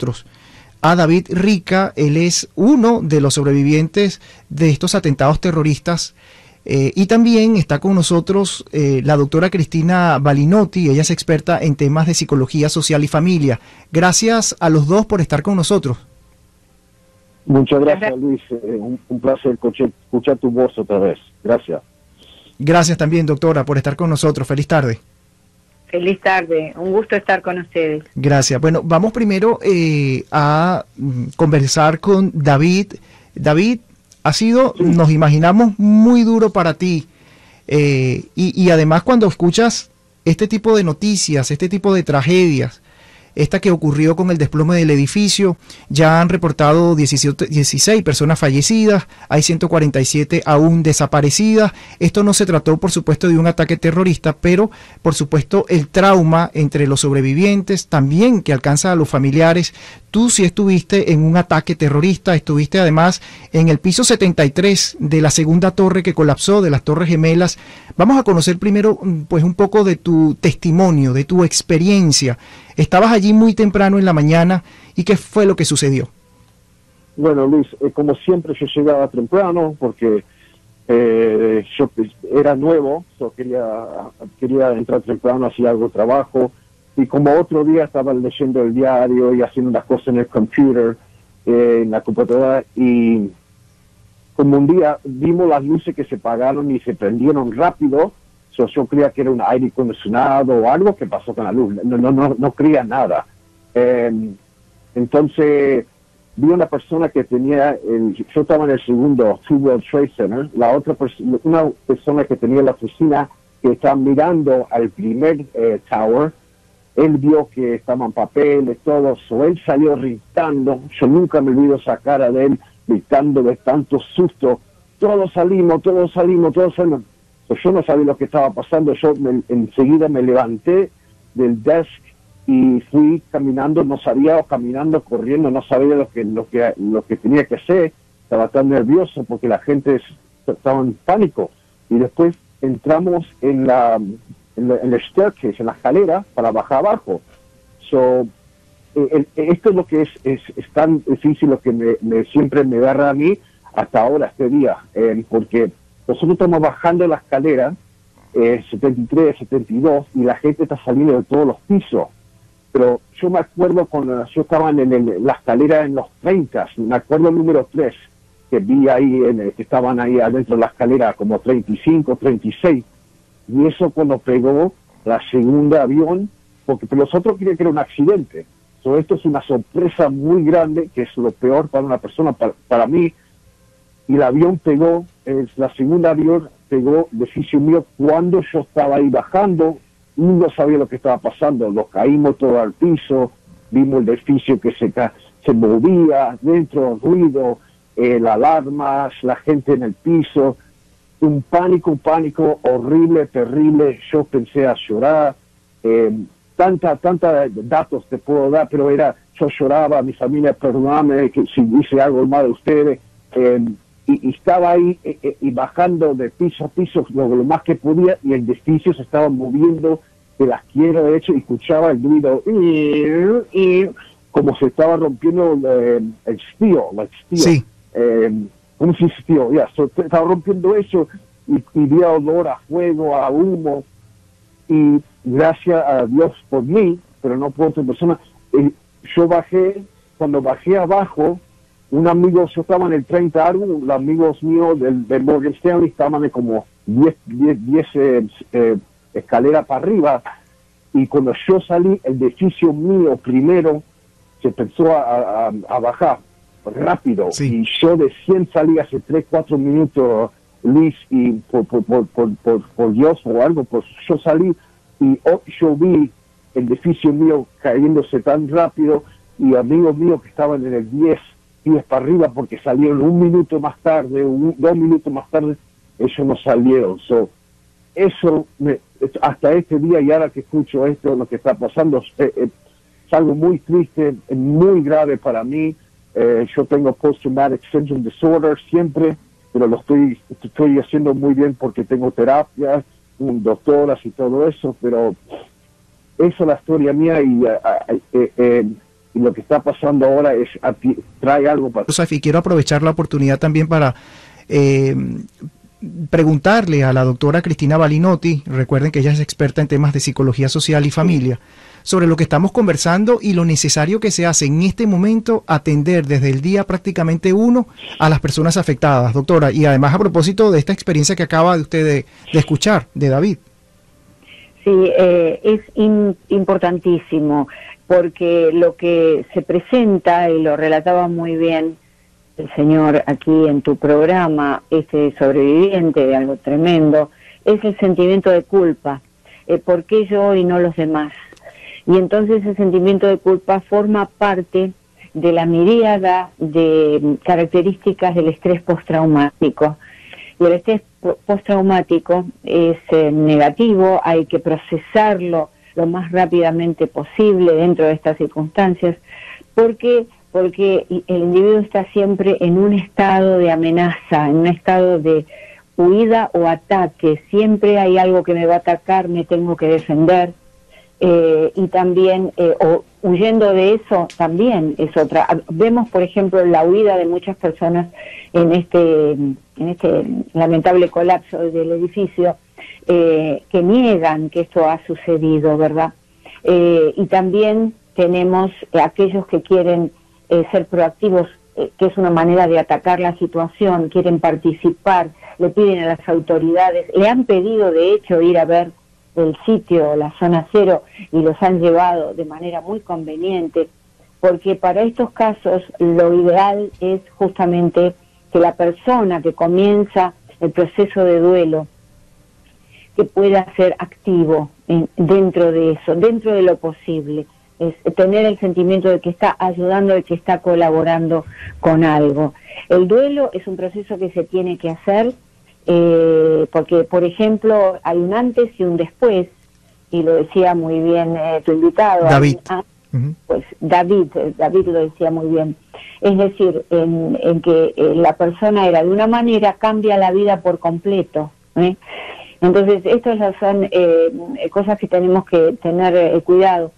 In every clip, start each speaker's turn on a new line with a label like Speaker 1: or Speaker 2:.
Speaker 1: nosotros a David Rica. Él es uno de los sobrevivientes de estos atentados terroristas. Y también está con nosotros la doctora Cristina Balinotti. Ella es experta en temas de psicología social y familia. Gracias a los dos por estar con nosotros.
Speaker 2: Muchas gracias, Luis. Un placer escuchar tu voz otra vez. Gracias.
Speaker 1: Gracias también, doctora, por estar con nosotros. Feliz tarde.
Speaker 3: Feliz tarde. Un gusto estar con ustedes.
Speaker 1: Gracias. Bueno, vamos primero a conversar con David. David, ha sido, nos imaginamos, muy duro para ti. Y además cuando escuchas este tipo de noticias, este tipo de tragedias, esta que ocurrió con el desplome del edificio, ya han reportado 16 personas fallecidas, hay 147 aún desaparecidas. Esto no se trató, por supuesto, de un ataque terrorista, pero, por supuesto, el trauma entre los sobrevivientes, también que alcanza a los familiares. Tú sí estuviste en un ataque terrorista, estuviste además en el piso 73 de la segunda torre que colapsó, de las Torres Gemelas. Vamos a conocer primero, pues, un poco de tu testimonio, de tu experiencia. Estabas allí muy temprano en la mañana, ¿y qué fue lo que sucedió?
Speaker 2: Bueno, Luis, como siempre yo llegaba temprano porque yo era nuevo, quería entrar temprano, hacía algo de trabajo, y como otro día estaba leyendo el diario y haciendo unas cosas en el computer, en la computadora, y como un día vimos las luces que se apagaron y se prendieron rápido. Yo creía que era un aire acondicionado o algo que pasó con la luz. No creía nada. Entonces vi una persona que tenía, yo estaba en el segundo World Trade Center, una persona que tenía la oficina que estaba mirando al primer tower. Él vio que estaban papeles, todo, él salió gritando. Yo nunca me olvido esa cara de él gritando de tanto susto. Todos salimos. Yo no sabía lo que estaba pasando. Yo enseguida me levanté del desk y fui caminando, no sabía, o caminando, corriendo, no sabía lo que tenía que hacer. Estaba tan nervioso porque la gente estaba en pánico. Y después entramos en el staircase, en la escalera, para bajar abajo. Esto es lo que es tan difícil, lo que siempre me agarra a mí hasta ahora, este día, porque nosotros estamos bajando la escalera 73, 72, y la gente está saliendo de todos los pisos. Pero yo me acuerdo cuando yo estaba en la escalera en los 30, me acuerdo el número 3, que vi ahí, que estaban ahí adentro de la escalera, como 35, 36. Y eso cuando pegó la segunda avión, porque los otros creían que era un accidente. Esto es una sorpresa muy grande, que es lo peor para una persona, para mí. Y el avión pegó, la segunda avión pegó el edificio mío cuando yo estaba ahí bajando. No sabía lo que estaba pasando, nos caímos todo al piso, vimos el edificio que se movía, dentro ruido, las alarmas, la gente en el piso, un pánico horrible, terrible. Yo pensé a llorar, tanta datos te puedo dar, pero yo lloraba, mi familia, perdóname que si hice algo mal de ustedes, y estaba ahí y bajando de piso a piso lo más que podía, y el edificio se estaba moviendo de la izquierda a derecha, y escuchaba el ruido y como se estaba rompiendo el steel.
Speaker 1: Sí.
Speaker 2: ¿Cómo se dice steel? Se estaba rompiendo eso, y vi olor a fuego, a humo, y gracias a Dios por mí, pero no por otra persona. Yo cuando bajé abajo, un amigo, yo estaba en el 30 algo, los amigos míos de Morgan Stanley estaban de como 10 escaleras para arriba, y cuando yo salí, el edificio mío primero se empezó a bajar rápido,
Speaker 1: sí.
Speaker 2: Y yo de 100 salí hace 3-4 minutos, Luis, y por Dios o algo, pues yo salí, y yo vi el edificio mío cayéndose tan rápido, y amigos míos que estaban en el 10 pies para arriba, porque salieron 1 minuto más tarde, 2 minutos más tarde, ellos no salieron. Eso hasta este día, y ahora que escucho esto, lo que está pasando, es algo muy triste, muy grave para mí. Yo tengo post-traumatic syndrome disorder siempre, pero lo estoy haciendo muy bien porque tengo terapia, doctoras y todo eso, pero esa es la historia mía, y y lo que está pasando ahora trae algo para...
Speaker 1: Sofi, quiero aprovechar la oportunidad también para preguntarle a la doctora Cristina Balinotti, recuerden que ella es experta en temas de psicología social y familia, sobre lo que estamos conversando y lo necesario que se hace en este momento atender desde el día prácticamente 1 a las personas afectadas, doctora, y además a propósito de esta experiencia que acaba de usted de escuchar, de David.
Speaker 3: Sí, es importantísimo, porque lo que se presenta, y lo relataba muy bien el señor aquí en tu programa, este sobreviviente de algo tremendo, es el sentimiento de culpa. ¿Por qué yo y no los demás? Y entonces ese sentimiento de culpa forma parte de la miríada de características del estrés postraumático. Y el estrés postraumático es negativo, hay que procesarlo lo más rápidamente posible dentro de estas circunstancias, porque el individuo está siempre en un estado de amenaza, en un estado de huida o ataque. Siempre hay algo que me va a atacar, me tengo que defender, y también, o huyendo de eso, también es otra. Vemos, por ejemplo, la huida de muchas personas en este lamentable colapso del edificio, que niegan que esto ha sucedido, ¿verdad? Y también tenemos aquellos que quieren ser proactivos, que es una manera de atacar la situación, quieren participar, le piden a las autoridades, le han pedido de hecho ir a ver el sitio, la zona cero, y los han llevado de manera muy conveniente, porque para estos casos lo ideal es justamente que la persona que comienza el proceso de duelo, que pueda ser activo dentro de eso, dentro de lo posible, es tener el sentimiento de que está ayudando, de que está colaborando con algo. El duelo es un proceso que se tiene que hacer, porque, por ejemplo, hay un antes y un después, y lo decía muy bien tu invitado,
Speaker 1: David.
Speaker 3: Pues David lo decía muy bien. Es decir, en que la persona era de una manera, cambia la vida por completo, ¿eh? Entonces, estas son cosas que tenemos que tener cuidado.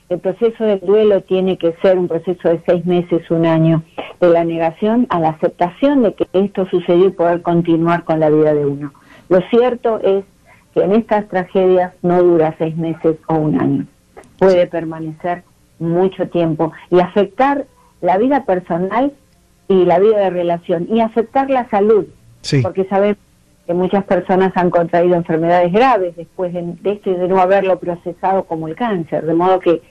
Speaker 3: El proceso del duelo tiene que ser un proceso de 6 meses, 1 año, de la negación a la aceptación de que esto sucedió y poder continuar con la vida de uno. Lo cierto es que en estas tragedias no dura 6 meses o 1 año. Puede permanecer mucho tiempo y afectar la vida personal y la vida de relación, y afectar la salud,
Speaker 1: sí,
Speaker 3: porque sabemos que muchas personas han contraído enfermedades graves después de esto y de no haberlo procesado como el cáncer, de modo que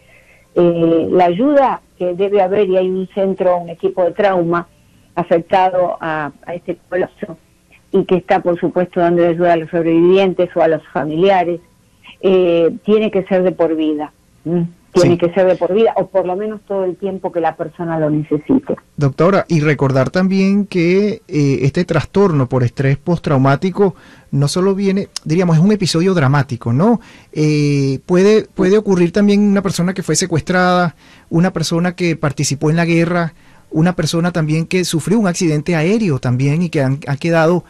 Speaker 3: la ayuda que debe haber, y hay un centro, un equipo de trauma afectado a este colapso, y que está, por supuesto, dando ayuda a los sobrevivientes o a los familiares, tiene que ser de por vida. Tiene
Speaker 1: sí,
Speaker 3: que ser de por vida, o por lo menos todo el tiempo que la persona lo necesite.
Speaker 1: Doctora, y recordar también que este trastorno por estrés postraumático no solo viene, diríamos, es un episodio dramático, ¿no? Puede ocurrir también una persona que fue secuestrada, una persona que participó en la guerra, una persona también que sufrió un accidente aéreo también y que han quedado,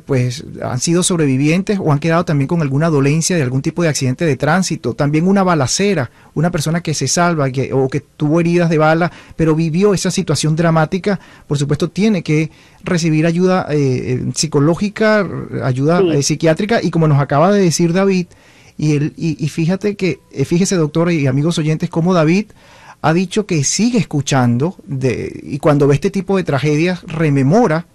Speaker 1: pues han sido sobrevivientes o han quedado también con alguna dolencia de algún tipo de accidente de tránsito, también una balacera, una persona que se salva o que tuvo heridas de bala, pero vivió esa situación dramática, por supuesto tiene que recibir ayuda psicológica, ayuda psiquiátrica, y como nos acaba de decir David, y fíjese doctor y amigos oyentes, cómo David ha dicho que sigue escuchando y cuando ve este tipo de tragedias rememora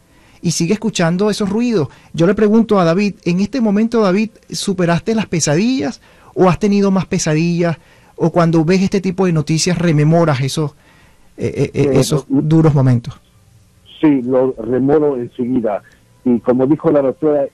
Speaker 1: y sigue escuchando esos ruidos. Yo le pregunto a David, en este momento, David, ¿superaste las pesadillas o has tenido más pesadillas? O cuando ves este tipo de noticias rememoras esos duros momentos.
Speaker 2: Sí, lo remoro enseguida. Y como dijo la doctora,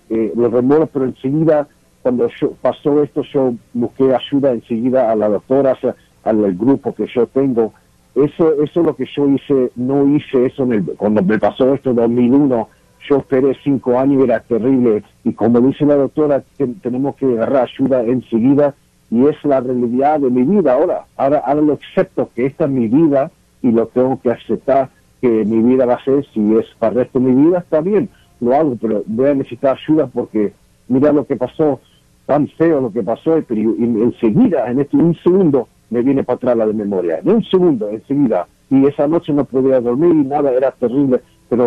Speaker 2: lo remoro, pero enseguida, cuando pasó esto, yo busqué ayuda enseguida a la doctora, o sea, al grupo que yo tengo. Eso es lo que yo hice. No hice eso cuando me pasó esto en 2001. Yo esperé 5 años y era terrible. Y como dice la doctora, tenemos que agarrar ayuda enseguida, y es la realidad de mi vida ahora lo acepto, que esta es mi vida, y lo tengo que aceptar, que mi vida va a ser, si es para el resto de mi vida, está bien, lo hago, pero voy a necesitar ayuda, porque mira lo que pasó, tan feo lo que pasó, y enseguida, en un segundo, me viene para atrás la de memoria. En un segundo, enseguida. Y esa noche no podía dormir, nada, era terrible, pero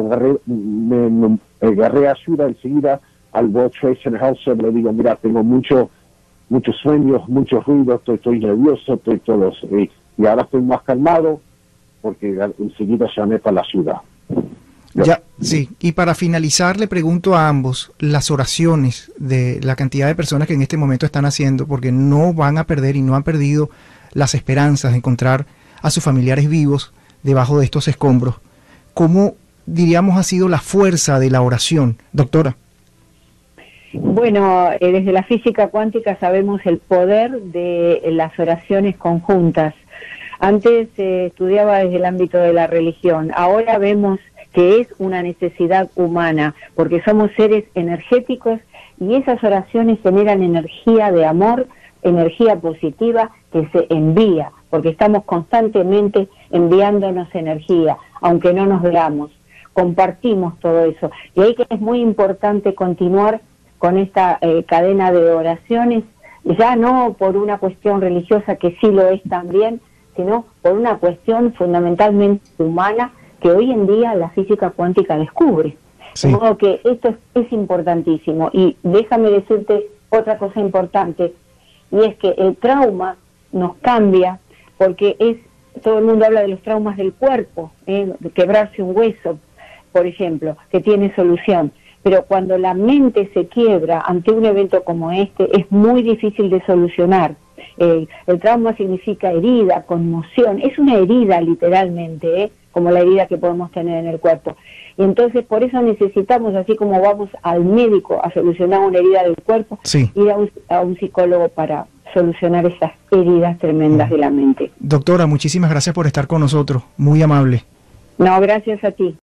Speaker 2: agarré ayuda enseguida al World Trade Center Health Service. Le digo, mira, tengo muchos sueños, muchos ruidos, estoy nervioso, estoy todo. Y ahora estoy más calmado porque enseguida llamé para la ayuda.
Speaker 1: Ya, sí, y para finalizar le pregunto a ambos las oraciones de la cantidad de personas que en este momento están haciendo, porque no van a perder y no han perdido las esperanzas de encontrar a sus familiares vivos debajo de estos escombros. ¿Cómo, diríamos, ha sido la fuerza de la oración, doctora?
Speaker 3: Bueno, desde la física cuántica sabemos el poder de las oraciones conjuntas. Antes estudiaba desde el ámbito de la religión, ahora vemos que es una necesidad humana, porque somos seres energéticos y esas oraciones generan energía de amor, energía positiva que se envía, porque estamos constantemente enviándonos energía, aunque no nos veamos, compartimos todo eso. Y ahí que es muy importante continuar con esta cadena de oraciones, ya no por una cuestión religiosa, que sí lo es también, sino por una cuestión fundamentalmente humana, que hoy en día la física cuántica descubre. Sí. De modo que esto es importantísimo. Y déjame decirte otra cosa importante, y es que el trauma nos cambia, porque todo el mundo habla de los traumas del cuerpo, de quebrarse un hueso, por ejemplo, que tiene solución. Pero cuando la mente se quiebra ante un evento como este, es muy difícil de solucionar. El trauma significa herida, conmoción, es una herida literalmente, como la herida que podemos tener en el cuerpo. Y entonces por eso necesitamos, así como vamos al médico a solucionar una herida del cuerpo, sí, ir a un psicólogo para solucionar esas heridas tremendas de la mente.
Speaker 1: Doctora, muchísimas gracias por estar con nosotros, muy amable.
Speaker 3: No, gracias a ti.